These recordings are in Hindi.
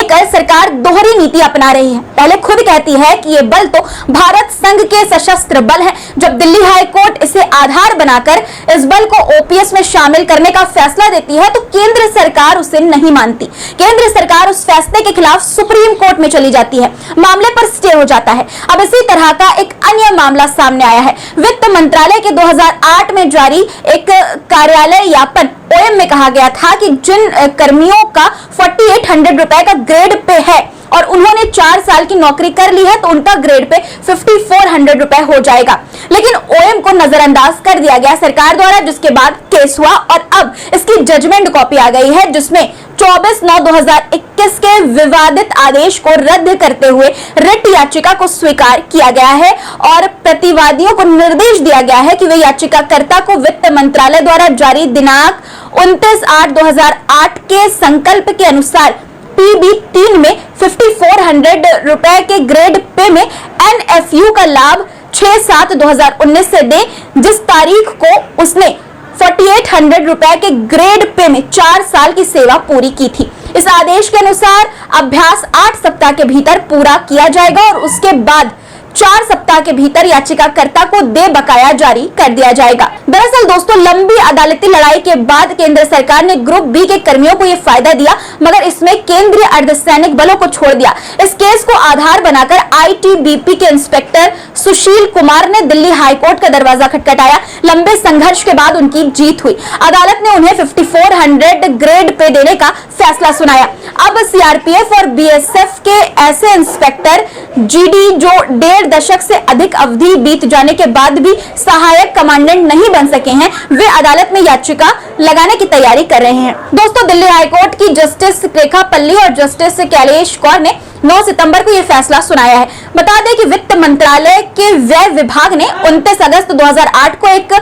लेकर सरकार दोहरी नीति अपना रही है। पहले खुद कहती है कि ये बल तो भारत संघ के सशस्त्र बल है। जब दिल्ली हाई कोर्ट इसे आधार बनाकर इस बल को ओपीएस में शामिल करने का फैसला देती है तो केंद्र सरकार उसे नहीं मानती। केंद्र सरकार उस फैसले के खिलाफ सुप्रीम कोर्ट में चली जाती है, मामले पर स्टे हो जाता है। अब इसी तरह का एक अन्य मामला सामने आया है। वित्त मंत्रालय के 2008 में जारी एक कार्यालय ज्ञापन ओएम में कहा गया था कि जिन कर्मियों का 4800 रुपए का ग्रेड पे है और उन्होंने 4 साल की नौकरी कर ली है तो उनका ग्रेड पे 5400 रुपए हो जाएगा। लेकिन ओएम को नजरअंदाज कर दिया गया सरकार द्वारा, जिसके बाद केस हुआ और अब इसकी जजमेंट कॉपी आ गई है, जिसमें 24/9/2021 के विवादित आदेश को रद्द करते हुए रिट याचिका को स्वीकार किया गया है और प्रतिवादियों को निर्देश दिया गया है कि वे याचिकाकर्ता को वित्त मंत्रालय द्वारा जारी दिनांक 29/8/2008 के संकल्प के अनुसार PB 3 में 5400 रुपए के ग्रेड पे में NFU का लाभ 6/7/2019 से दे, जिस तारीख को उसने 4800 रुपए के ग्रेड पे में 4 साल की सेवा पूरी की थी। इस आदेश के अनुसार अभ्यास 8 सप्ताह के भीतर पूरा किया जाएगा और उसके बाद 4 सप्ताह के भीतर याचिकाकर्ता को दे बकाया जारी कर दिया जाएगा। दरअसल दोस्तों, लंबी अदालती लड़ाई के बाद केंद्र सरकार ने ग्रुप बी के कर्मियों को यह फायदा दिया, मगर इसमें केंद्रीय अर्धसैनिक बलों को छोड़ दिया। इस केस को आधार बनाकर आईटीबीपी के इंस्पेक्टर सुशील कुमार ने दिल्ली हाईकोर्ट का दरवाजा खटखटाया। लंबे संघर्ष के बाद उनकी जीत हुई। अदालत ने उन्हें 5400 ग्रेड पे देने का फैसला सुनाया। अब सीआरपीएफ और बीएसएफ के ऐसे इंस्पेक्टर जीडी जो 1.5 दशक से अधिक अवधि बीत जाने के बाद भी सहायक कमांडेंट नहीं बन सके हैं, वे अदालत में याचिका लगाने की तैयारी कर रहे हैं। दोस्तों, दिल्ली हाईकोर्ट की जस्टिस रेखा पल्ली और जस्टिस कैलेश कौर ने 9 सितंबर को यह फैसला सुनाया है। बता दें कि वित्त मंत्रालय के व्यय विभाग ने 29 अगस्त 2008 को एक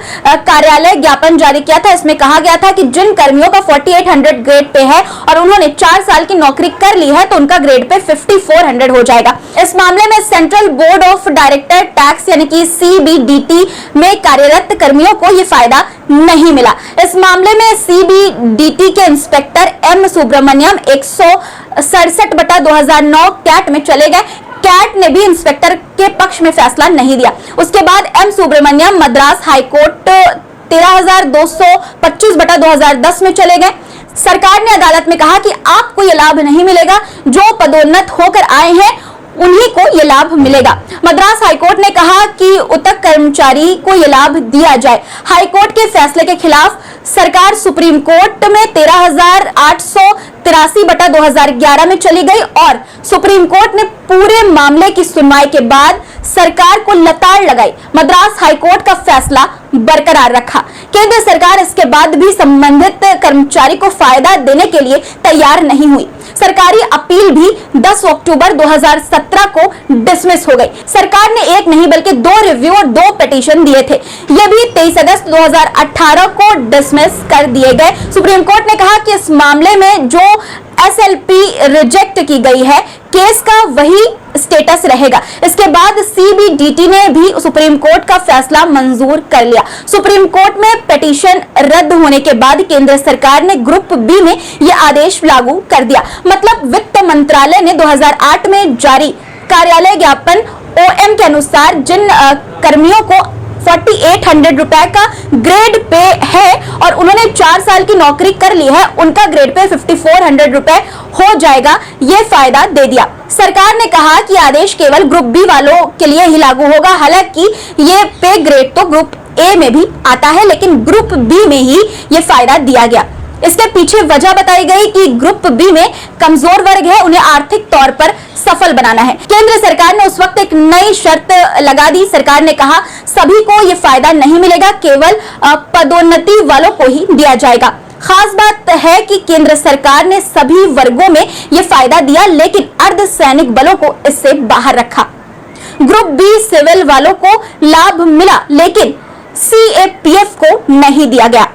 कार्यालय ज्ञापन जारी किया था। इसमें कहा गया था कि जिन कर्मियों का 4800 ग्रेड पे है और उन्होंने 4 साल की नौकरी कर ली है तो उनका ग्रेड पे 5400 हो जाएगा। इस मामले में central board of director tax यानी कि CBDT में कार्यरत कर्मियों को यह फायदा नहीं मिला। इस मामले में CBDT के इंस्पेक्टर M सुब्रमण्यम 167/2009 कैट में चले गए। कैट ने भी इंस्पेक्टर के पक्ष में फैसला नहीं दिया। उसके बाद M सुब्रमण्यम मद्रास हाईकोर्ट 13225/2010 में चले गए। सरकार ने अदालत में कहा कि आपको यह लाभ नहीं मिलेगा, जो पदोन्नत होकर आए हैं उन्हीं को ये लाभ मिलेगा। मद्रास हाईकोर्ट ने कहा कि उतक कर्मचारी को ये लाभ दिया जाए। हाईकोर्ट के फैसले के खिलाफ सरकार सुप्रीम कोर्ट में 13883/2011 में चली गई और सुप्रीम कोर्ट ने पूरे मामले की सुनवाई के बाद सरकार को लताड़ लगाई। मद्रास हाईकोर्ट का फैसला बरकरार रखा। केंद्र सरकार इसके बाद भी संबंधित कर्मचारी को फायदा देने के लिए तैयार नहीं हुई। सरकारी अपील भी 10 अक्टूबर 2017 को डिसमिस हो गई। सरकार ने एक नहीं बल्कि 2 रिव्यू और 2 पिटीशन दिए थे। ये भी 23 अगस्त 2018 को डिसमिस कर दिए गए। सुप्रीम कोर्ट ने कहा कि इस मामले में जो SLP रिजेक्ट की गई है, केस का वही स्टेटस रहेगा। इसके बाद CBDT ने भी सुप्रीम कोर्ट का फैसला मंजूर कर लिया। सुप्रीम कोर्ट में पिटीशन रद्द होने के बाद केंद्र सरकार ने ग्रुप बी में यह आदेश लागू कर दिया। मतलब वित्त मंत्रालय ने 2008 में जारी कार्यालय ज्ञापन OM के अनुसार जिन कर्मियों को 4800 रुपए का ग्रेड पे है और उन्होंने 4 साल की नौकरी कर ली है, उनका ग्रेड पे 5400 रुपए हो जाएगा, ये फायदा दे दिया। सरकार ने कहा कि आदेश केवल ग्रुप बी वालों के लिए ही लागू होगा। हालांकि ये पे ग्रेड तो ग्रुप ए में भी आता है, लेकिन ग्रुप बी में ही ये फायदा दिया गया। इसके पीछे वजह बताई गई कि ग्रुप बी में कमजोर वर्ग है, उन्हें आर्थिक तौर पर सफल बनाना है। केंद्र सरकार ने उस वक्त एक नई शर्त लगा दी। सरकार ने कहा सभी को यह फायदा नहीं मिलेगा, केवल पदोन्नति वालों को ही दिया जाएगा। खास बात है कि केंद्र सरकार ने सभी वर्गों में यह फायदा दिया, लेकिन अर्धसैनिक बलों को इससे बाहर रखा। ग्रुप बी सिविल वालों को लाभ मिला, लेकिन CAPF को नहीं दिया गया।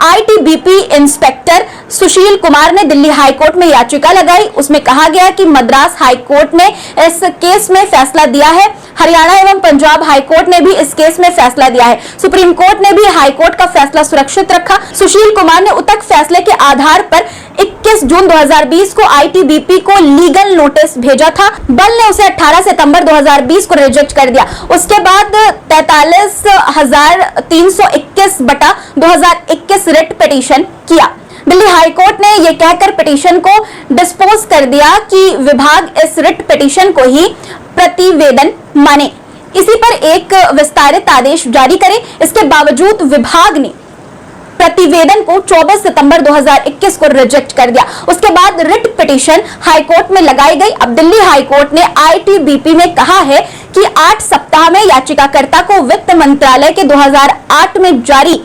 आईटीबीपी इंस्पेक्टर सुशील कुमार ने दिल्ली हाईकोर्ट में याचिका लगाई। उसमें कहा गया कि मद्रास हाईकोर्ट ने इस केस में फैसला दिया है, हरियाणा एवं पंजाब हाईकोर्ट ने भी इस केस में फैसला दिया है, सुप्रीम कोर्ट ने भी हाईकोर्ट का फैसला सुरक्षित रखा। सुशील कुमार ने उक्त फैसले के आधार पर 21 जून 2020 को आईटीबीपी को लीगल नोटिस भेजा था। बल ने उसे 18 सितंबर 2020 को रिजेक्ट कर दिया। उसके बाद 43,321/2021 रिट पिटीशन किया। दिल्ली हाईकोर्ट ने यह कहकर पिटीशन को डिस्पोज कर दिया कि विभाग इस रिट पिटीशन को ही प्रतिवेदन माने, इसी पर एक विस्तारित आदेश जारी करे। इसके बावजूद विभाग ने प्रतिवेदन को 24 सितंबर 2021 को रिजेक्ट कर दिया। उसके बाद रिट पिटीशन हाईकोर्ट में लगाई गई। अब दिल्ली हाईकोर्ट ने आईटीबीपी में कहा है कि 8 सप्ताह में याचिकाकर्ता को वित्त मंत्रालय के 2008 में जारी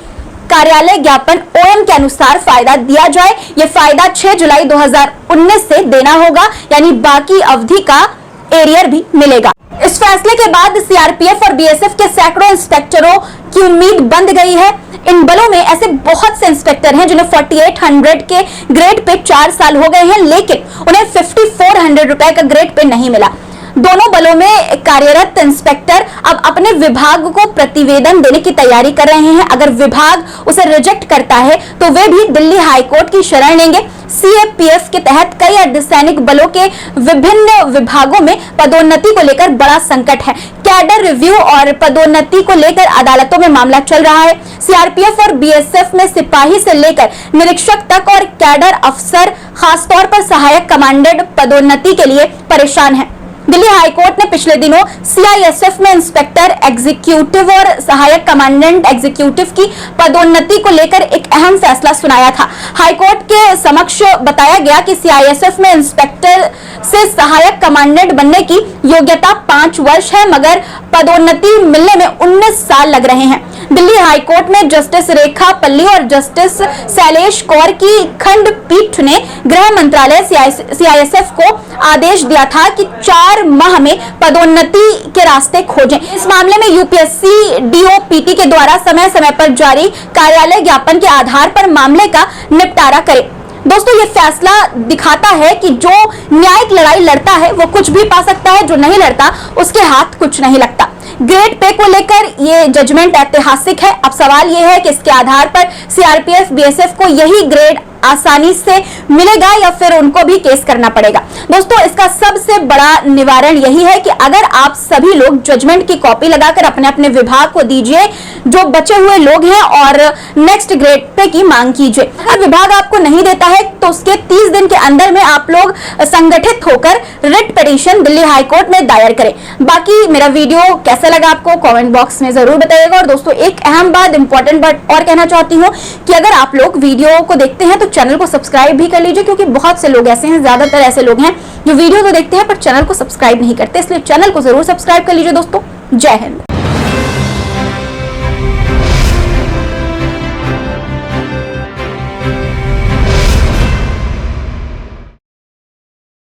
कार्यालय ज्ञापन ओएम के अनुसार फायदा दिया जाए। यह फायदा 6 जुलाई 2019 से देना होगा, यानी बाकी अवधि का एरियर भी मिलेगा। इस फैसले के बाद सीआरपीएफ और बीएसएफ के सैकड़ों इंस्पेक्टरों की उम्मीद बंद गई है। इन बलों में ऐसे बहुत से इंस्पेक्टर हैं जिन्हें 4800 के ग्रेड पे 4 साल हो गए हैं, लेकिन उन्हें 5400 रुपए का ग्रेड पे नहीं मिला। दोनों बलों में कार्यरत इंस्पेक्टर अब अपने विभाग को प्रतिवेदन देने की तैयारी कर रहे हैं। अगर विभाग उसे रिजेक्ट करता है तो वे भी दिल्ली हाईकोर्ट की शरण लेंगे। सीएपीएफ के तहत कई अर्धसैनिक बलों के विभिन्न विभागों में पदोन्नति को लेकर बड़ा संकट है। कैडर रिव्यू और पदोन्नति को लेकर अदालतों में मामला चल रहा है। सीआरपीएफ और बीएसएफ में सिपाही से लेकर निरीक्षक तक और कैडर अफसर खासतौर पर सहायक कमांडेंट पदोन्नति के लिए परेशान है। दिल्ली हाईकोर्ट ने पिछले दिनों सीआईएसएफ में इंस्पेक्टर एग्जीक्यूटिव और सहायक कमांडेंट एग्जीक्यूटिव की पदोन्नति को लेकर एक अहम फैसला सुनाया था। हाईकोर्ट के समक्ष बताया गया कि सीआईएसएफ में इंस्पेक्टर से सहायक कमांडेंट बनने की योग्यता 5 वर्ष है, मगर पदोन्नति मिलने में 19 साल लग रहे हैं। दिल्ली हाईकोर्ट में जस्टिस रेखा पल्ली और जस्टिस शैलेश कौर की खंडपीठ ने गृह मंत्रालय सीआईएसएफ को आदेश दिया था कि 4 माह में पदोन्नति के रास्ते खोजें। इस मामले में यूपीएससी डीओपीटी के द्वारा समय समय पर जारी कार्यालय ज्ञापन के आधार पर मामले का निपटारा करे। दोस्तों, ये फैसला दिखाता है कि जो न्यायिक लड़ाई लड़ता है वो कुछ भी पा सकता है, जो नहीं लड़ता उसके हाथ कुछ नहीं लगता। ग्रेड पे को लेकर ये जजमेंट ऐतिहासिक है। अब सवाल ये है कि इसके आधार पर सीआरपीएफ बीएसएफ को यही ग्रेड आसानी से मिलेगा या फिर उनको भी केस करना पड़ेगा। दोस्तों, इसका सबसे बड़ा निवारण यही है कि अगर आप सभी लोग जजमेंट की कॉपी लगाकर अपने अपने विभाग को दीजिए, जो बचे हुए लोग हैं, और नेक्स्ट ग्रेड पे की मांग कीजिए। अगर विभाग आपको नहीं देता है तो उसके 30 दिन के अंदर में आप लोग संगठित होकर रिट पिटीशन दिल्ली हाईकोर्ट में दायर करें। बाकी मेरा वीडियो कैसा लगा आपको कमेंट बॉक्स में जरूर बताइएगा। और दोस्तों, एक अहम बात, इंपॉर्टेंट बात और कहना चाहती हूँ कि अगर आप लोग वीडियो को देखते हैं तो चैनल को सब्सक्राइब भी कर लीजिए, क्योंकि बहुत से लोग ऐसे हैं, ज्यादातर ऐसे लोग हैं जो वीडियो तो देखते हैं पर चैनल को सब्सक्राइब नहीं करते, इसलिए चैनल को जरूर सब्सक्राइब कर लीजिए। दोस्तों, जय हिंद।